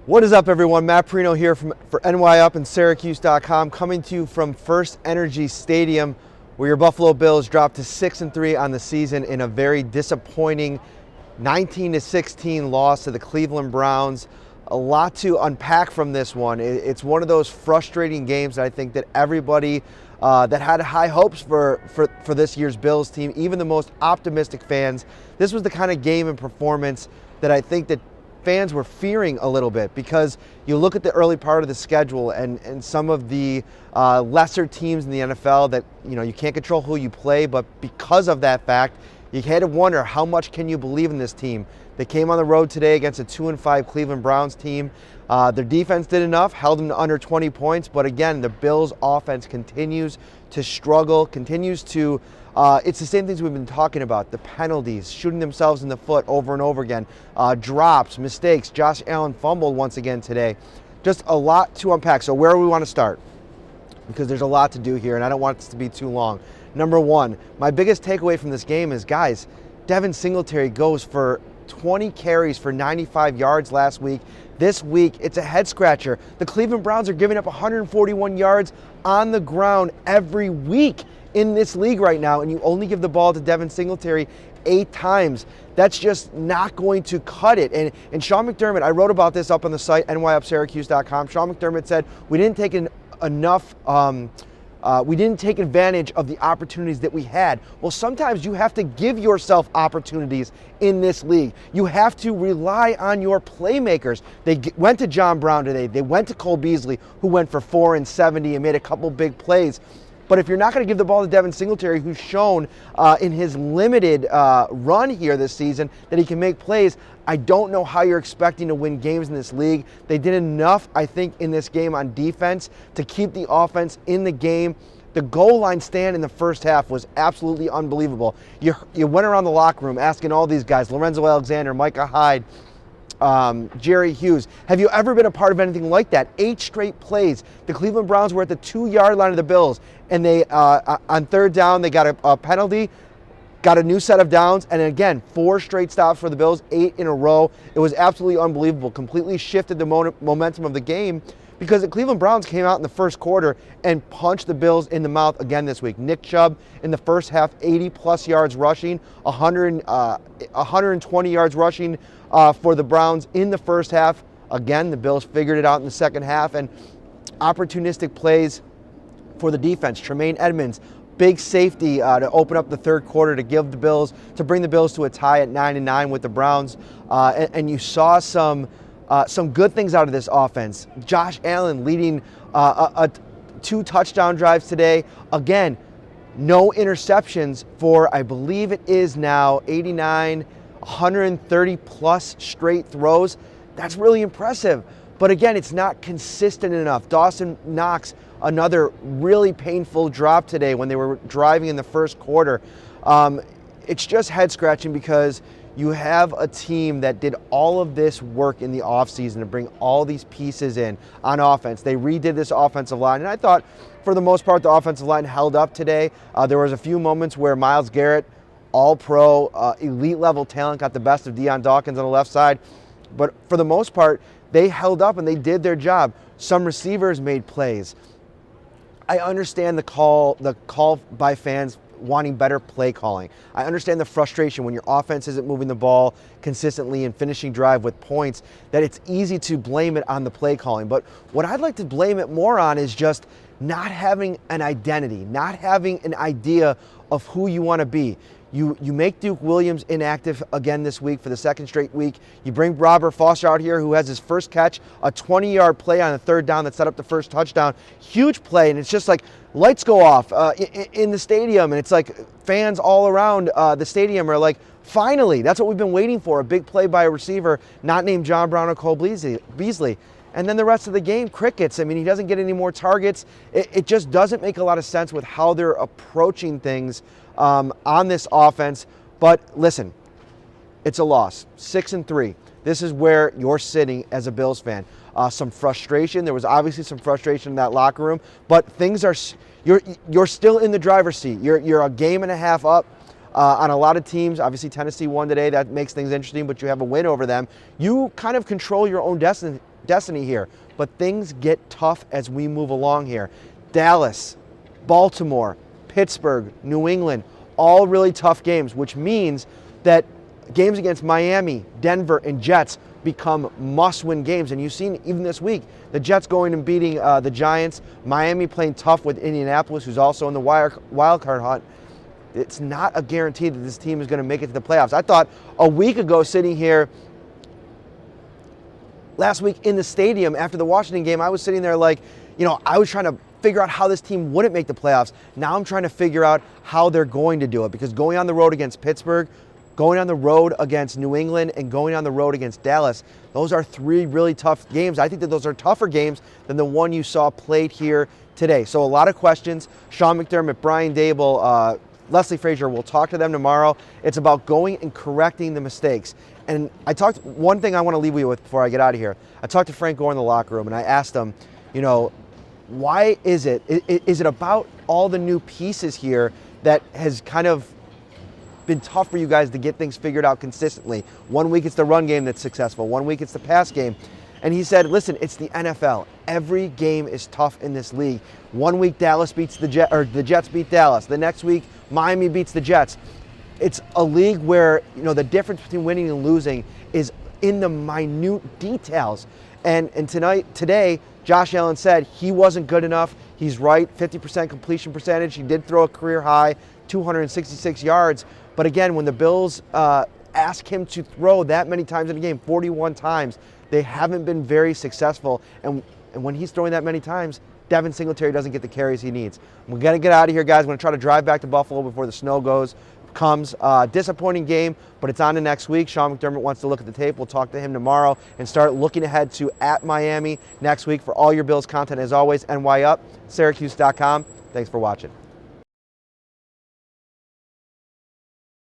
What is up, everyone? Matt Parrino here for NY Up and Syracuse.com, coming to you from First Energy Stadium, where your Buffalo Bills dropped to 6-3 on the season in a very disappointing 19-16 loss to the Cleveland Browns. A lot to unpack from this one. It's one of those frustrating games that I think that everybody that had high hopes for this year's Bills team, even the most optimistic fans, this was the kind of game and performance that I think that fans were fearing a little bit, because you look at the early part of the schedule and some of the lesser teams in the NFL that, you can't control who you play, but because of that fact, you had to wonder, how much can you believe in this team? They came on the road today against a 2-5 Cleveland Browns team. Their defense did enough, held them to under 20 points, but again, the Bills' offense continues to struggle, continues to it's the same things we've been talking about. The penalties, shooting themselves in the foot over and over again, drops, mistakes. Josh Allen fumbled once again today. Just a lot to unpack. So where do we want to start? Because there's a lot to do here, and I don't want this to be too long. Number one, my biggest takeaway from this game is, guys, Devin Singletary goes for 20 carries for 95 yards last week. This week, it's a head scratcher. The Cleveland Browns are giving up 141 yards on the ground every week in this league right now, and you only give the ball to Devin Singletary 8 times. That's just not going to cut it. And Sean McDermott, I wrote about this up on the site, nyupsyracuse.com. Sean McDermott said we didn't take we didn't take advantage of the opportunities that we had. Well, sometimes you have to give yourself opportunities in this league. You have to rely on your playmakers. They went to John Brown today. They went to Cole Beasley, who went for 4 and 70 and made a couple big plays. But if you're not going to give the ball to Devin Singletary, who's shown in his limited run here this season that he can make plays, I don't know how you're expecting to win games in this league. They did enough, I think, in this game on defense to keep the offense in the game. The goal line stand in the first half was absolutely unbelievable. You went around the locker room asking all these guys, Lorenzo Alexander, Micah Hyde, Jerry Hughes, have you ever been a part of anything like that? 8 straight plays. The Cleveland Browns were at the 2-yard line of the Bills, and they on third down they got a penalty, got a new set of downs, and again 4 straight stops for the Bills, 8 in a row. It was absolutely unbelievable. Completely shifted the momentum of the game, because the Cleveland Browns came out in the first quarter and punched the Bills in the mouth again this week. Nick Chubb in the first half, 80-plus yards rushing, 120 yards rushing for the Browns in the first half. Again, the Bills figured it out in the second half, and opportunistic plays for the defense. Tremaine Edmonds, big safety to open up the third quarter to bring the Bills to a tie at 9-9 with the Browns. And you saw some good things out of this offense. Josh Allen leading 2 touchdown drives today. Again, no interceptions for, I believe it is now 89, 130 plus straight throws. That's really impressive. But again, it's not consistent enough. Dawson Knox, another really painful drop today when they were driving in the first quarter. It's just head scratching, because you have a team that did all of this work in the offseason to bring all these pieces in on offense. They redid this offensive line, and I thought for the most part the offensive line held up today. There was a few moments where Myles Garrett, all-pro, elite-level talent, got the best of Deion Dawkins on the left side. But for the most part, they held up and they did their job. Some receivers made plays. I understand the call by fans wanting better play calling. I understand the frustration when your offense isn't moving the ball consistently and finishing drive with points, that it's easy to blame it on the play calling. But what I'd like to blame it more on is just not having an identity, not having an idea of who you want to be. You make Duke Williams inactive again this week for the second straight week. You bring Robert Foster out here, who has his first catch, a 20-yard play on the third down that set up the first touchdown. Huge play, and it's just like lights go off in the stadium, and it's like fans all around the stadium are like, finally, that's what we've been waiting for, a big play by a receiver not named John Brown or Cole Beasley. And then the rest of the game, crickets. I mean, he doesn't get any more targets. It just doesn't make a lot of sense with how they're approaching things on this offense. But listen, it's a loss, 6-3. This is where you're sitting as a Bills fan. Some frustration. There was obviously some frustration in that locker room, but things are, you're still in the driver's seat. You're a game and a half up on a lot of teams. Obviously Tennessee won today. That makes things interesting, but you have a win over them. You kind of control your own destiny here. But things get tough as we move along here. Dallas, Baltimore, Pittsburgh, New England, all really tough games, which means that games against Miami, Denver, and Jets become must-win games. And you've seen even this week, the Jets going and beating the Giants, Miami playing tough with Indianapolis, who's also in the wild card hunt. It's not a guarantee that this team is going to make it to the playoffs. I thought a week ago, sitting here last week in the stadium after the Washington game, I was sitting there like, I was trying to figure out how this team wouldn't make the playoffs. Now I'm trying to figure out how they're going to do it, because going on the road against Pittsburgh, going on the road against New England, and going on the road against Dallas, those are three really tough games. I think that those are tougher games than the one you saw played here today. So a lot of questions. Sean McDermott, Brian Dable, Leslie Frazier, we'll talk to them tomorrow. It's about going and correcting the mistakes. And one thing I want to leave you with before I get out of here. I talked to Frank Gore in the locker room, and I asked him, why is it about all the new pieces here that has kind of been tough for you guys to get things figured out consistently? One week it's the run game that's successful. One week it's the pass game. And he said, listen, it's the NFL. Every game is tough in this league. One week Dallas beats the Jets beat Dallas. The next week Miami beats the Jets. It's a league where the difference between winning and losing is in the minute details. And today, Josh Allen said he wasn't good enough. He's right, 50% completion percentage. He did throw a career high, 266 yards. But again, when the Bills ask him to throw that many times in a game, 41 times, they haven't been very successful. And when he's throwing that many times, Devin Singletary doesn't get the carries he needs. We're going to get out of here, guys. We're going to try to drive back to Buffalo before the snow comes. Disappointing game, but it's on to next week. Sean McDermott wants to look at the tape. We'll talk to him tomorrow and start looking ahead to at Miami next week. For all your Bills content, as always, NY Up, Syracuse.com. Thanks for watching.